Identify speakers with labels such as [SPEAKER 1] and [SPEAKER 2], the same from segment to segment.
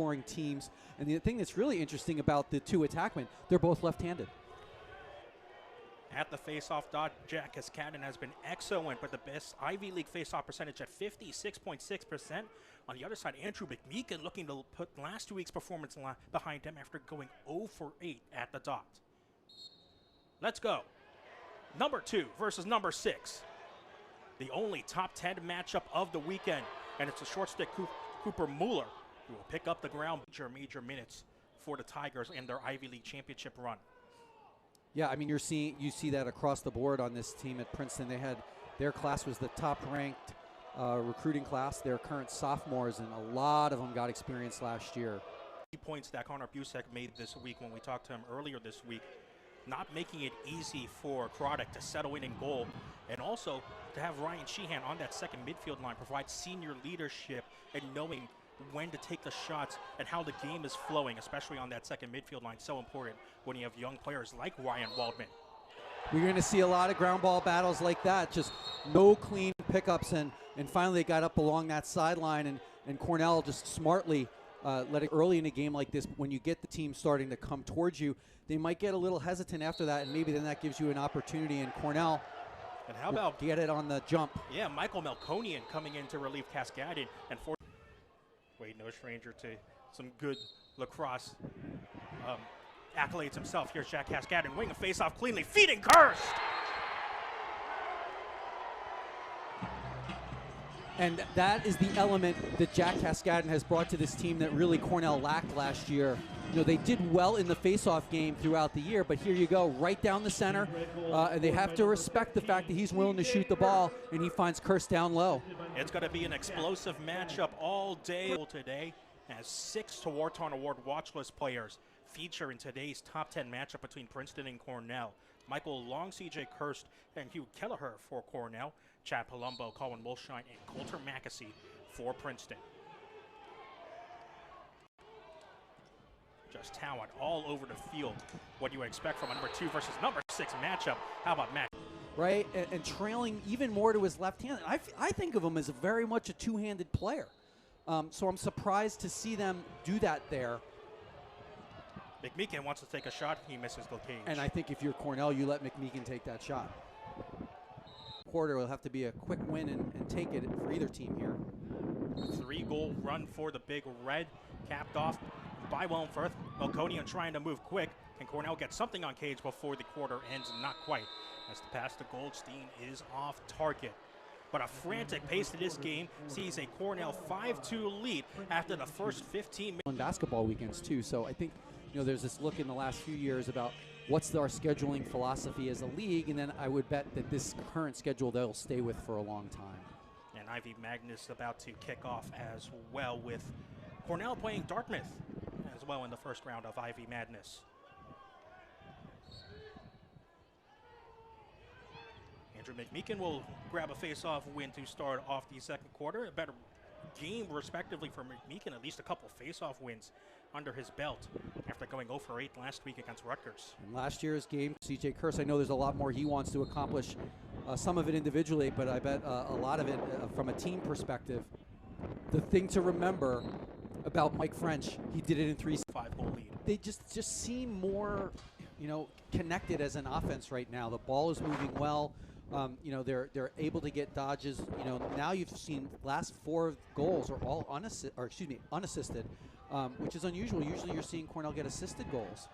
[SPEAKER 1] scoring teams. And the thing that's really interesting about the two attackmen, they're both left-handed.
[SPEAKER 2] At the face-off dot, Jack Cascadden has been excellent, but the best Ivy League face-off percentage at 56.6%. On the other side, Andrew Mcmeekin looking to put last week's performance behind him after going 0 for 8 at the dot. Let's go. Number 2 versus number 6. The only top 10 matchup of the weekend, and it's a short stick Cooper Mueller who will pick up the ground major minutes for the Tigers in their Ivy League championship run.
[SPEAKER 1] Yeah, I mean, you see that across the board on this team at Princeton. Their class was the top-ranked recruiting class. They're current sophomores, and a lot of them got experience last year.
[SPEAKER 2] Points that Connor Busek made this week when we talked to him earlier this week, not making it easy for Croddick to settle in goal, and also to have Ryan Sheehan on that second midfield line provide senior leadership and knowing when to take the shots and how the game is flowing, especially on that second midfield line. So important when you have young players like Ryan Waldman.
[SPEAKER 1] We're going to see a lot of ground ball battles like that, just no clean pickups, and finally they got up along that sideline, and Cornell just smartly let it early in a game like this. When you get the team starting to come towards you, they might get a little hesitant after that, and maybe then that gives you an opportunity, and Cornell
[SPEAKER 2] and how about
[SPEAKER 1] get it on the jump.
[SPEAKER 2] Yeah, Michael Melkonian coming in to relieve Cascadden, and Wade, no stranger to some good lacrosse accolades himself. Here's Jack Cascadden, wing a face-off cleanly, feeding Kirst!
[SPEAKER 1] And that is the element that Jack Cascadden has brought to this team that really Cornell lacked last year. You know, they did well in the face-off game throughout the year, but here you go, right down the center. And they have to respect the fact that he's willing to shoot the ball, and he finds Kirst down low.
[SPEAKER 2] It's going to be an explosive matchup all day today, as 6 Tewaaraton Award watchlist players feature in today's top 10 matchup between Princeton and Cornell. Michael Long, CJ Kirst, and Hugh Kelleher for Cornell, Chad Palumbo, Colin Wolshine, and Coulter Mackesy for Princeton. Just talent all over the field. What do you expect from a number 2 versus number 6 matchup? How about Mack?
[SPEAKER 1] Right, and trailing even more to his left hand. I think of him as very much a two-handed player. So I'm surprised to see them do that there.
[SPEAKER 2] Mcmeekin wants to take a shot. He misses the cage.
[SPEAKER 1] And I think if you're Cornell, you let Mcmeekin take that shot. Quarter will have to be a quick win and take it for either team here.
[SPEAKER 2] 3-goal run for the Big Red, capped off by Wellington. Melkonian trying to move quick. Can Cornell get something on cage before the quarter ends? Not quite, as the pass to Goldstein is off target. But a frantic pace to this game sees a Cornell 5-2 lead after the first 15 minutes.
[SPEAKER 1] On basketball weekends too, so I think there's this look in the last few years about what's our scheduling philosophy as a league, and then I would bet that this current schedule they'll stay with for a long time.
[SPEAKER 2] And Ivy Magnus about to kick off as well, with Cornell playing Dartmouth as well in the first round of Ivy Madness. Andrew Mcmeekin will grab a face-off win to start off the second quarter. A better game, respectively, for Mcmeekin. At least a couple face-off wins under his belt after going 0 for 8 last week against Rutgers.
[SPEAKER 1] In last year's game, CJ Kirst, I know there's a lot more he wants to accomplish, some of it individually, but I bet a lot of it from a team perspective. The thing to remember about Mike French, he did it in 3
[SPEAKER 2] 5-goal lead.
[SPEAKER 1] They just seem more, connected as an offense right now. The ball is moving well. They're able to get dodges. Now you've seen last 4 goals are all unassisted, which is unusual. Usually you're seeing Cornell get assisted goals.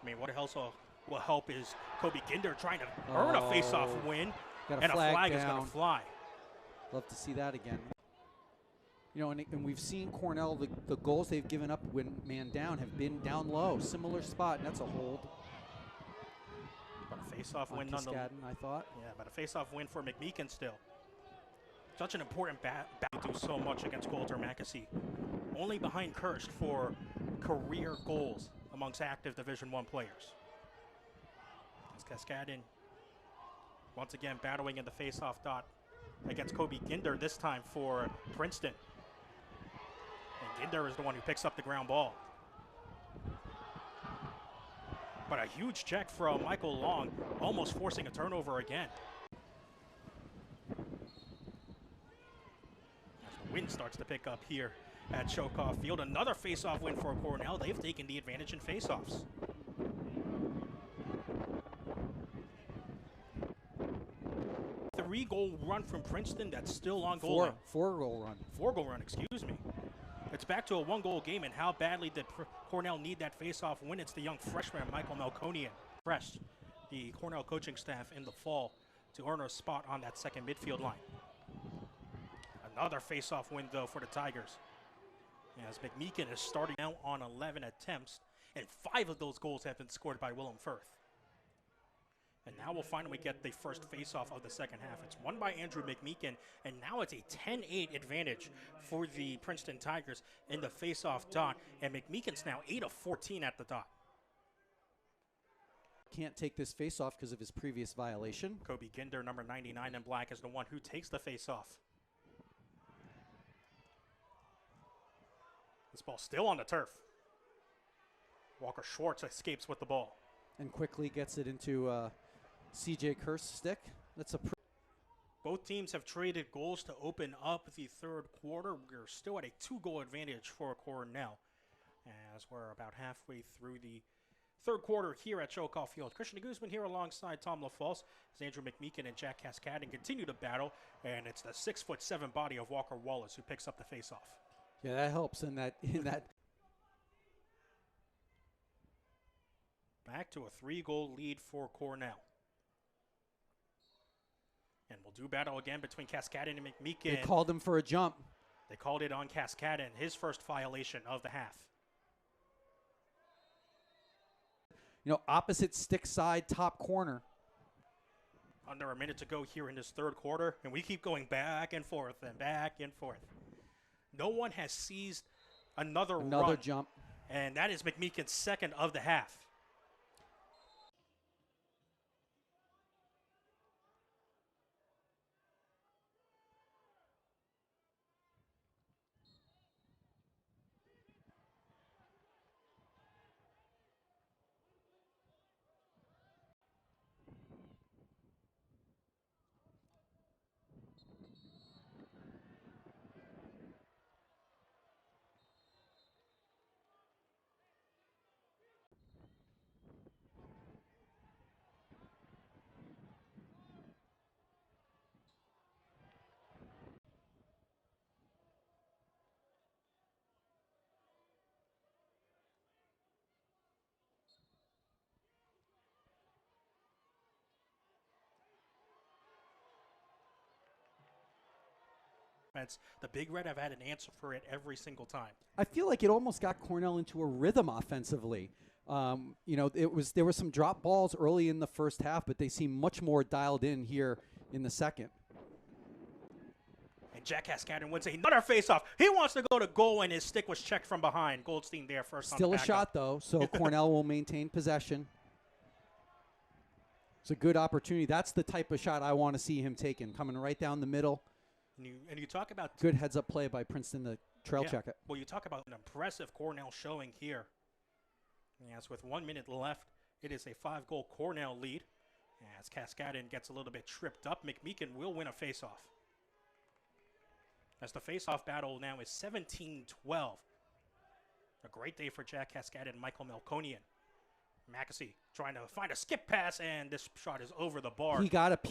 [SPEAKER 2] I mean, what also will help is Koby Ginder trying to earn a face-off win, and a flag is going to fly.
[SPEAKER 1] Love to see that again. And we've seen Cornell, the goals they've given up when man down have been down low, similar spot, and that's a hold.
[SPEAKER 2] But a face-off win
[SPEAKER 1] nonetheless, I thought.
[SPEAKER 2] Yeah, but a face-off win for Mcmeekin still. Such an important battle to do so much against Coulter Mackesy. Only behind Kirst for career goals amongst active Division I players. As Cascadden once again battling in the face-off dot against Koby Ginder, this time for Princeton. And Ginder is the one who picks up the ground ball. But a huge check from Michael Long, almost forcing a turnover again. As the wind starts to pick up here at Chokoff Field. Another face-off win for Cornell. They've taken the advantage in face-offs. Three-goal run from Princeton that's still on goal.
[SPEAKER 1] Four-goal run.
[SPEAKER 2] Four-goal run, excuse me. It's back to a one-goal game, and how badly did Cornell need that face-off win? It's the young freshman, Melkonian, fresh the Cornell coaching staff in the fall to earn a spot on that second midfield line. Another face-off win, though, for the Tigers, as Mcmeekin is starting out on 11 attempts, and 5 of those goals have been scored by Willem Firth. And now we'll finally get the first face-off of the second half. It's won by Andrew Mcmeekin, and now it's a 10-8 advantage for the Princeton Tigers in the face-off dot, and Mcmeekin's now 8 of 14 at the dot.
[SPEAKER 1] Can't take this face-off because of his previous violation.
[SPEAKER 2] Koby Ginder, number 99 in black, is the one who takes the face-off. This ball still on the turf. Walker Schwartz escapes with the ball.
[SPEAKER 1] And quickly gets it into CJ Kerr's stick. That's a
[SPEAKER 2] Both teams have traded goals to open up the third quarter. We're still at a 2-goal advantage for Cornell, as we're about halfway through the third quarter here at Chokoff Field. Christian Guzman here alongside Tom LaFalce as Andrew Mcmeekin and Jack Cascadden continue to battle, and it's the 6'7" body of Walker Wallace who picks up the face-off.
[SPEAKER 1] Yeah, that helps in that
[SPEAKER 2] Back to a 3-goal lead for Cornell. And we'll do battle again between Cascadden and Mcmeekin.
[SPEAKER 1] They called him for a jump.
[SPEAKER 2] They called it on Cascadden, his first violation of the half.
[SPEAKER 1] You know, opposite stick side, top corner.
[SPEAKER 2] Under a minute to go here in this third quarter, and we keep going back and forth and back and forth. No one has seized another run,
[SPEAKER 1] jump.
[SPEAKER 2] And that is Mcmeekin's second of the half. The Big Red have had an answer for it every single time.
[SPEAKER 1] I feel like it almost got Cornell into a rhythm offensively. You know, there were some drop balls early in the first half, but they seem much more dialed in here in the second.
[SPEAKER 2] And Jack Cascadden wins another faceoff. He wants to go to goal, and his stick was checked from behind. Goldstein there first.
[SPEAKER 1] Still
[SPEAKER 2] on
[SPEAKER 1] a shot, though, so Cornell will maintain possession. It's a good opportunity. That's the type of shot I want to see him taking, coming right down the middle.
[SPEAKER 2] And you talk about
[SPEAKER 1] good heads-up play by Princeton to trail check it.
[SPEAKER 2] Well, you talk about an impressive Cornell showing here. Yes, with 1 minute left, it is a 5-goal Cornell lead. As Cascadden gets a little bit tripped up, Mcmeekin will win a faceoff. As the faceoff battle now is 17-12. A great day for Jack Cascadden and Michael Melkonian. Mackesy trying to find a skip pass, and this shot is over the bar.
[SPEAKER 1] He got a piece.